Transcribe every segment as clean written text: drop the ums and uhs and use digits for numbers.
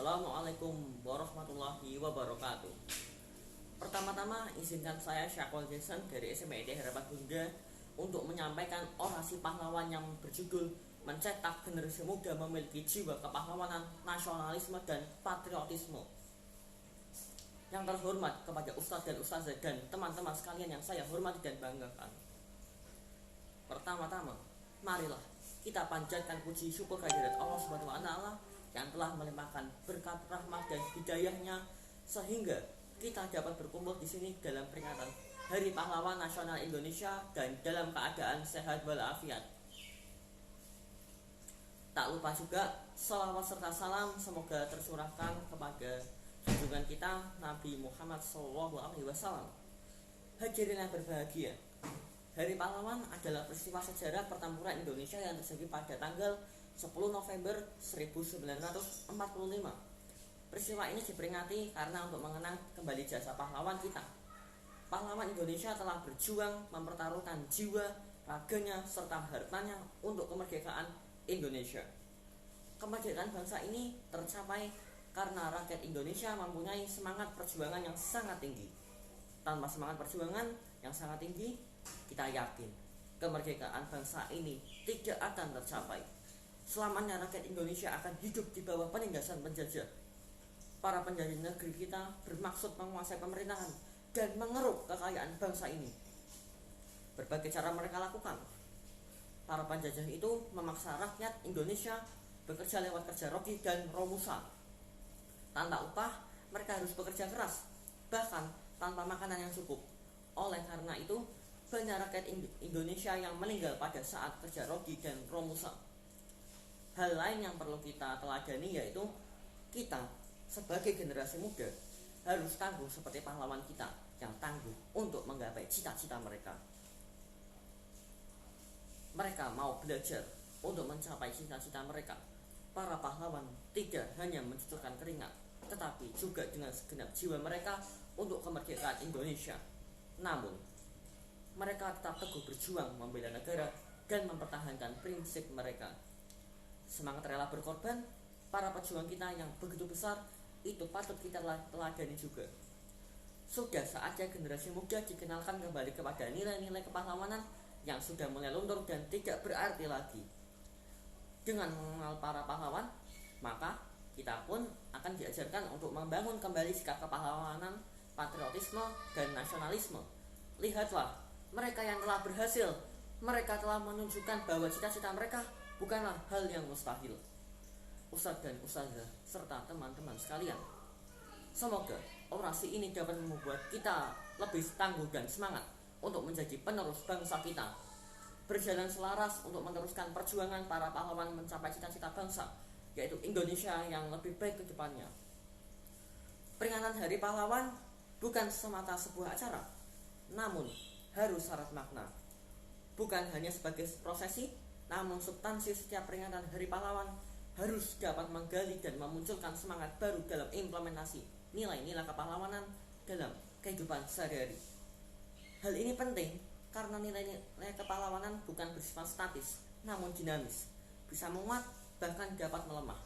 Assalamualaikum warahmatullahi wabarakatuh. Pertama-tama izinkan saya Syakol Jason dari SMIT Harapan Bunda untuk menyampaikan orasi pahlawan yang berjudul Mencetak Generasi Muda Memiliki Jiwa Kepahlawanan, Nasionalisme, dan Patriotisme. Yang terhormat kepada Ustadz dan Ustazah dan teman-teman sekalian yang saya hormati dan banggakan. Pertama-tama, marilah kita panjatkan puji syukur kehadirat Allah Subhanahu wa taala yang telah melimpahkan berkat rahmat dan hidayahnya sehingga kita dapat berkumpul di sini dalam peringatan Hari Pahlawan Nasional Indonesia dan dalam keadaan sehat walafiat. Tak lupa juga selawat serta salam semoga tercurahkan kepada junjungan kita Nabi Muhammad SAW. Hadirin yang berbahagia, Hari Pahlawan adalah peristiwa sejarah pertempuran Indonesia yang terjadi pada tanggal 10 November 1945. Peristiwa ini diperingati karena untuk mengenang kembali jasa pahlawan kita. Pahlawan Indonesia telah berjuang mempertaruhkan jiwa, raganya, serta hartanya untuk kemerdekaan Indonesia. Kemerdekaan bangsa ini tercapai karena rakyat Indonesia mempunyai semangat perjuangan yang sangat tinggi. Tanpa semangat perjuangan yang sangat tinggi, kita yakin kemerdekaan bangsa ini tidak akan tercapai. Selamanya rakyat Indonesia akan hidup di bawah penindasan penjajah. Para penjajah negeri kita bermaksud menguasai pemerintahan dan mengeruk kekayaan bangsa ini. Berbagai cara mereka lakukan. Para penjajah itu memaksa rakyat Indonesia bekerja lewat kerja rogi dan romusa. Tanpa upah, mereka harus bekerja keras, bahkan tanpa makanan yang cukup. Oleh karena itu, banyak rakyat Indonesia yang meninggal pada saat kerja rogi dan romusa. Hal lain yang perlu kita teladani yaitu kita sebagai generasi muda harus tangguh seperti pahlawan kita yang tangguh untuk menggapai cita-cita mereka. Mereka mau belajar untuk mencapai cita-cita mereka. Para pahlawan tidak hanya mencucurkan keringat, tetapi juga dengan segenap jiwa mereka untuk kemerdekaan Indonesia. Namun, mereka tetap teguh berjuang membela negara dan mempertahankan prinsip mereka. Semangat rela berkorban para pejuang kita yang begitu besar itu patut kita teladani juga. Sudah saatnya generasi muda dikenalkan kembali kepada nilai-nilai kepahlawanan yang sudah mulai luntur dan tidak berarti lagi. Dengan mengenal para pahlawan, maka kita pun akan diajarkan untuk membangun kembali sikap kepahlawanan, patriotisme, dan nasionalisme. Lihatlah, mereka yang telah berhasil, mereka telah menunjukkan bahwa cita-cita mereka bukanlah hal yang mustahil. Ustadz dan Ustazah serta teman-teman sekalian, semoga orasi ini dapat membuat kita lebih tangguh dan semangat untuk menjadi penerus bangsa kita, berjalan selaras untuk meneruskan perjuangan para pahlawan mencapai cita-cita bangsa, yaitu Indonesia yang lebih baik ke depannya. Peringatan Hari Pahlawan bukan semata sebuah acara, namun harus syarat makna. Bukan hanya sebagai prosesi, namun substansi setiap peringatan Hari Pahlawan harus dapat menggali dan memunculkan semangat baru dalam implementasi nilai-nilai kepahlawanan dalam kehidupan sehari-hari. Hal ini penting karena nilai-nilai kepahlawanan bukan bersifat statis, namun dinamis, bisa menguat bahkan dapat melemah.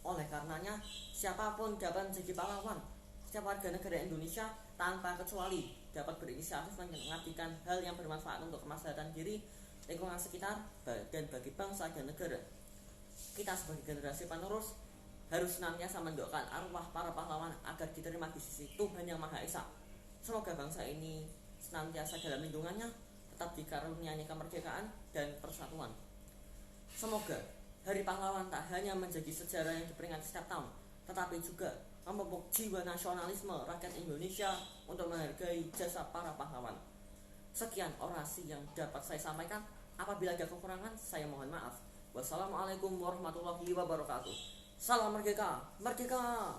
Oleh karenanya, siapapun dapat menjadi pahlawan. Setiap warga negara Indonesia tanpa kecuali dapat berinisiatif mengabdikan hal yang bermanfaat untuk kemaslahatan diri, lingkungan sekitar, dan bagi bangsa dan negara. Kita sebagai generasi penerus harus senantiasa mendoakan arwah para pahlawan agar diterima di sisi Tuhan Yang Maha Esa. Semoga bangsa ini senantiasa dalam lindungannya, tetap dikaruniai kemerdekaan dan persatuan. Semoga Hari Pahlawan tak hanya menjadi sejarah yang diperingati setiap tahun, tetapi juga memupuk jiwa nasionalisme rakyat Indonesia untuk menghargai jasa para pahlawan. Sekian orasi yang dapat saya sampaikan. Apabila ada kekurangan, saya mohon maaf. Wassalamualaikum warahmatullahi wabarakatuh. Salam merdeka, merdeka!